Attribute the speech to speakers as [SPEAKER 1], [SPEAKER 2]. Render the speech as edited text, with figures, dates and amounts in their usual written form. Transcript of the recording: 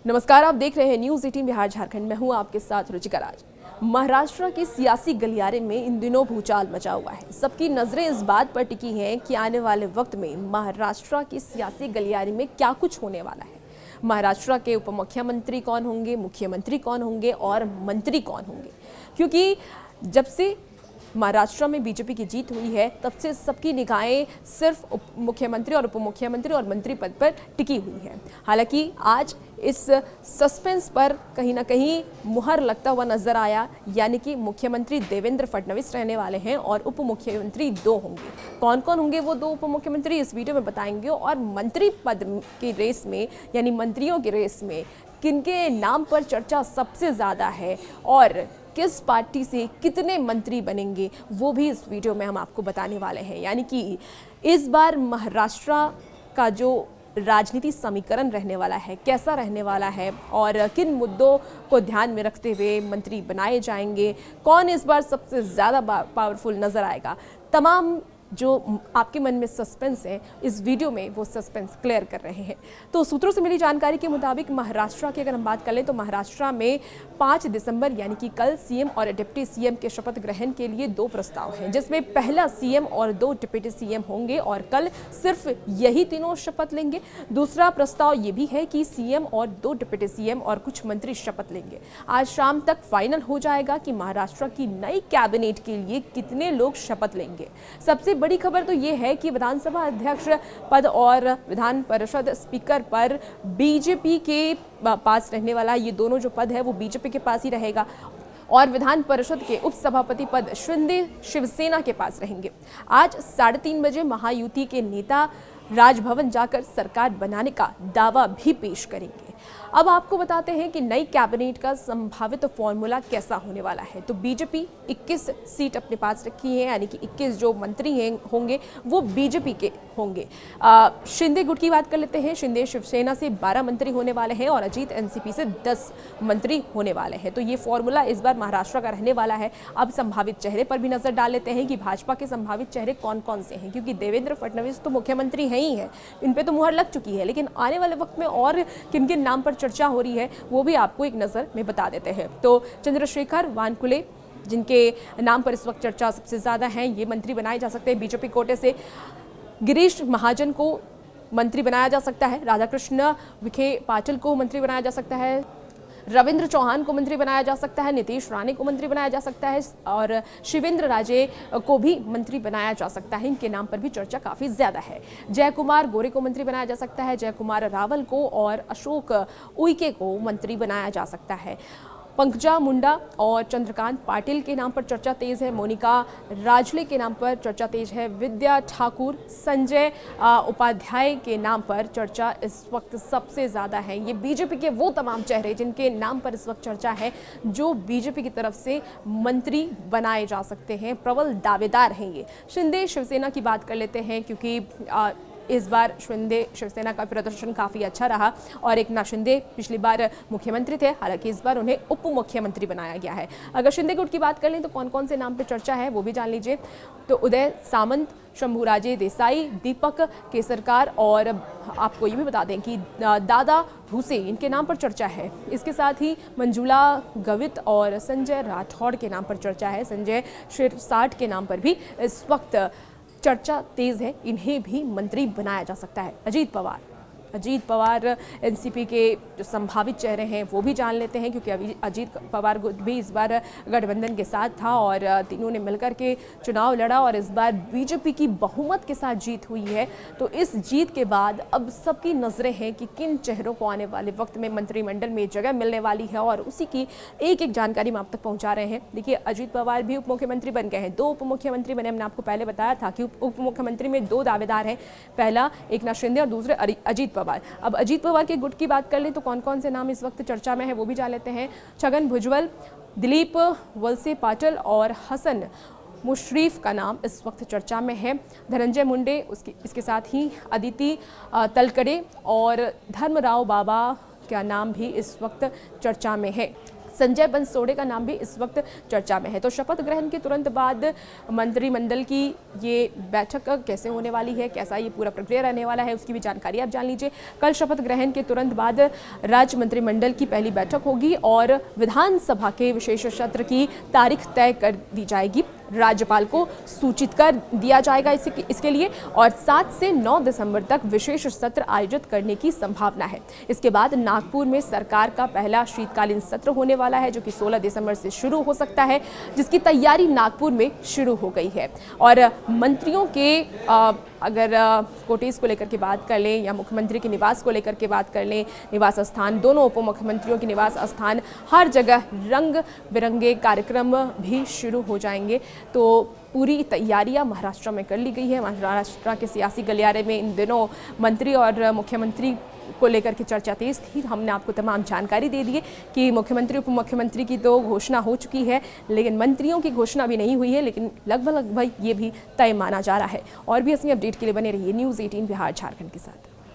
[SPEAKER 1] नमस्कार, आप देख रहे हैं न्यूज़ 18 बिहार झारखंड। मैं हूं आपके साथ रुचिका राज। महाराष्ट्र के सियासी गलियारे में इन दिनों भूचाल मचा हुआ है। सबकी नजरें इस बात पर टिकी हैं कि आने वाले वक्त में महाराष्ट्र की सियासी गलियारे में क्या कुछ होने वाला है। महाराष्ट्र के उप मुख्यमंत्री कौन होंगे, मुख्यमंत्री कौन होंगे और मंत्री कौन होंगे, क्योंकि जब से महाराष्ट्र में बीजेपी की जीत हुई है तब से सबकी निगाहें सिर्फ उप मुख्यमंत्री और उप मुख्यमंत्री और मंत्री पद पर टिकी हुई है। हालांकि आज इस सस्पेंस पर कहीं ना कहीं मुहर लगता हुआ नजर आया, यानी कि मुख्यमंत्री देवेंद्र फडणवीस रहने वाले हैं और उप मुख्यमंत्री 2 होंगे। कौन कौन होंगे वो 2 उप मुख्यमंत्री इस वीडियो में बताएंगे, और मंत्री पद की रेस में यानी मंत्रियों की रेस में किनके नाम पर चर्चा सबसे ज़्यादा है और किस पार्टी से कितने मंत्री बनेंगे वो भी इस वीडियो में हम आपको बताने वाले हैं। यानी कि इस बार महाराष्ट्र का जो राजनीति समीकरण रहने वाला है, कैसा रहने वाला है और किन मुद्दों को ध्यान में रखते हुए मंत्री बनाए जाएंगे, कौन इस बार सबसे ज़्यादा पावरफुल नज़र आएगा, तमाम जो आपके मन में सस्पेंस है इस वीडियो में वो सस्पेंस क्लियर कर रहे हैं। तो सूत्रों से मिली जानकारी के मुताबिक महाराष्ट्र की अगर हम बात कर लें तो महाराष्ट्र में 5 दिसंबर यानी कि कल सीएम और डिप्टी सीएम के शपथ ग्रहण के लिए 2 प्रस्ताव हैं, जिसमें पहला सीएम और 2 डिप्टी सीएम होंगे और कल सिर्फ यही तीनों शपथ लेंगे। दूसरा प्रस्ताव ये भी है कि सीएम और 2 डिप्टी सीएम और कुछ मंत्री शपथ लेंगे। आज शाम तक फाइनल हो जाएगा कि महाराष्ट्र की नई कैबिनेट के लिए कितने लोग शपथ लेंगे। सबसे बड़ी खबर तो ये है कि विधानसभा अध्यक्ष पद और विधान परिषद स्पीकर पर बीजेपी के पास रहने वाला ये दोनों जो पद है वो बीजेपी के पास ही रहेगा और विधान परिषद के उपसभापति पद शिंदे शिवसेना के पास रहेंगे। आज 3:30 बजे महायुति के नेता राजभवन जाकर सरकार बनाने का दावा भी पेश करेंगे। अब आपको बताते हैं कि नई कैबिनेट का संभावित फॉर्मूला कैसा होने वाला है। तो बीजेपी 21 सीट अपने पास रखी है, यानी कि 21 जो मंत्री होंगे वो बीजेपी के होंगे। शिंदे गुट की बात कर लेते हैं। शिंदे शिवसेना से 12 मंत्री होने वाले हैं और अजीत एनसीपी से 10 मंत्री होने वाले हैं। तो ये फॉर्मूला इस बार महाराष्ट्र का रहने वाला है। अब संभावित चेहरे पर भी नजर डाल लेते हैं कि भाजपा के संभावित चेहरे कौन कौन से हैं, क्योंकि देवेंद्र फडणवीस तो मुख्यमंत्री हैं ही है, इन पे तो मुहर लग चुकी है, लेकिन आने वाले वक्त में और किन किन नाम पर चर्चा हो रही है वो भी आपको एक नजर में बता देते हैं। तो चंद्रशेखर वानकुले जिनके नाम पर इस वक्त चर्चा सबसे ज्यादा है, ये मंत्री बनाए जा सकते हैं बीजेपी कोटे से। गिरीश महाजन को मंत्री बनाया जा सकता है। राधाकृष्ण विखे पाटिल को मंत्री बनाया जा सकता है। रविंद्र चौहान को मंत्री बनाया जा सकता है। नीतीश राणे को मंत्री बनाया जा सकता है और शिवेंद्र राजे को भी मंत्री बनाया जा सकता है। इनके नाम पर भी चर्चा काफ़ी ज़्यादा है। जयकुमार गोरे को मंत्री बनाया जा सकता है। जयकुमार रावल को और अशोक उइके को मंत्री बनाया जा सकता है। पंकजा मुंडा और चंद्रकांत पाटिल के नाम पर चर्चा तेज है। मोनिका राजले के नाम पर चर्चा तेज है। विद्या ठाकुर, संजय उपाध्याय के नाम पर चर्चा इस वक्त सबसे ज़्यादा है। ये बीजेपी के वो तमाम चेहरे जिनके नाम पर इस वक्त चर्चा है, जो बीजेपी की तरफ से मंत्री बनाए जा सकते हैं। प्रबल दावेदार हैं ये। शिंदे शिवसेना की बात कर लेते हैं, क्योंकि इस बार शिंदे शिवसेना का प्रदर्शन काफ़ी अच्छा रहा और एक नाथ शिंदे पिछली बार मुख्यमंत्री थे, हालांकि इस बार उन्हें उप मुख्यमंत्री बनाया गया है। अगर शिंदे गुट की बात कर लें तो कौन कौन से नाम पे चर्चा है वो भी जान लीजिए। तो उदय सामंत, शंभूराजे देसाई, दीपक केसरकर और आपको ये भी बता दें कि दादा भूसे इनके नाम पर चर्चा है। इसके साथ ही मंजुला गवित और संजय राठौड़ के नाम पर चर्चा है। संजय शिरसाट के नाम पर भी इस वक्त चर्चा तेज है, इन्हें भी मंत्री बनाया जा सकता है। अजीत पवार एनसीपी के जो संभावित चेहरे हैं वो भी जान लेते हैं, क्योंकि अजीत पवार भी इस बार गठबंधन के साथ था और तीनों ने मिलकर के चुनाव लड़ा और इस बार बीजेपी की बहुमत के साथ जीत हुई है। तो इस जीत के बाद अब सबकी नजरें हैं कि किन चेहरों को आने वाले वक्त में मंत्रिमंडल में जगह मिलने वाली है और उसी की एक एक जानकारी हम आप तक पहुंचा रहे हैं। देखिए, अजीत पवार भी उप मुख्यमंत्री बन गए हैं, 2 उप मुख्यमंत्री बने। हमने आपको पहले बताया था कि उप मुख्यमंत्री में 2 दावेदार हैं, पहला एक नाथ शिंदे और दूसरे अजीत पवार। अब अजीत पवार के गुट की बात कर ले तो कौन कौन से नाम इस वक्त चर्चा में है वो भी जान लेते हैं। छगन भुजबल, दिलीप वलसे पाटिल और हसन मुशरीफ का नाम इस वक्त चर्चा में है। धनंजय मुंडे, इसके साथ ही अदिति तलकरे और धर्मराव बाबा का नाम भी इस वक्त चर्चा में है। संजय बंसोड़े का नाम भी इस वक्त चर्चा में है। तो शपथ ग्रहण के तुरंत बाद मंत्रिमंडल की ये बैठक कैसे होने वाली है, कैसा ये पूरा प्रक्रिया रहने वाला है, उसकी भी जानकारी आप जान लीजिए। कल शपथ ग्रहण के तुरंत बाद राज्य मंत्रिमंडल की पहली बैठक होगी और विधानसभा के विशेष सत्र की तारीख तय कर दी जाएगी। राज्यपाल को सूचित कर दिया जाएगा इसके लिए और 7 से 9 दिसंबर तक विशेष सत्र आयोजित करने की संभावना है। इसके बाद नागपुर में सरकार का पहला शीतकालीन सत्र होने वाला है, जो कि 16 दिसंबर से शुरू हो सकता है, जिसकी तैयारी नागपुर में शुरू हो गई है। और मंत्रियों के अगर कोटेज को लेकर के बात कर लें या मुख्यमंत्री के निवास को लेकर के बात कर लें, निवास स्थान, दोनों उप मुख्यमंत्रियों के निवास स्थान, हर जगह रंग बिरंगे कार्यक्रम भी शुरू हो जाएंगे। तो पूरी तैयारियां महाराष्ट्र में कर ली गई है। महाराष्ट्र के सियासी गलियारे में इन दिनों मंत्री और मुख्यमंत्री को लेकर के चर्चा तेज थी। हमने आपको तमाम जानकारी दे दी है कि मुख्यमंत्री उप मुख्यमंत्री की तो घोषणा हो चुकी है, लेकिन मंत्रियों की घोषणा भी नहीं हुई है, लेकिन लगभग ये भी तय माना जा रहा है। और भी असली अपडेट के लिए बने रहिए न्यूज़ 18 बिहार झारखंड के साथ।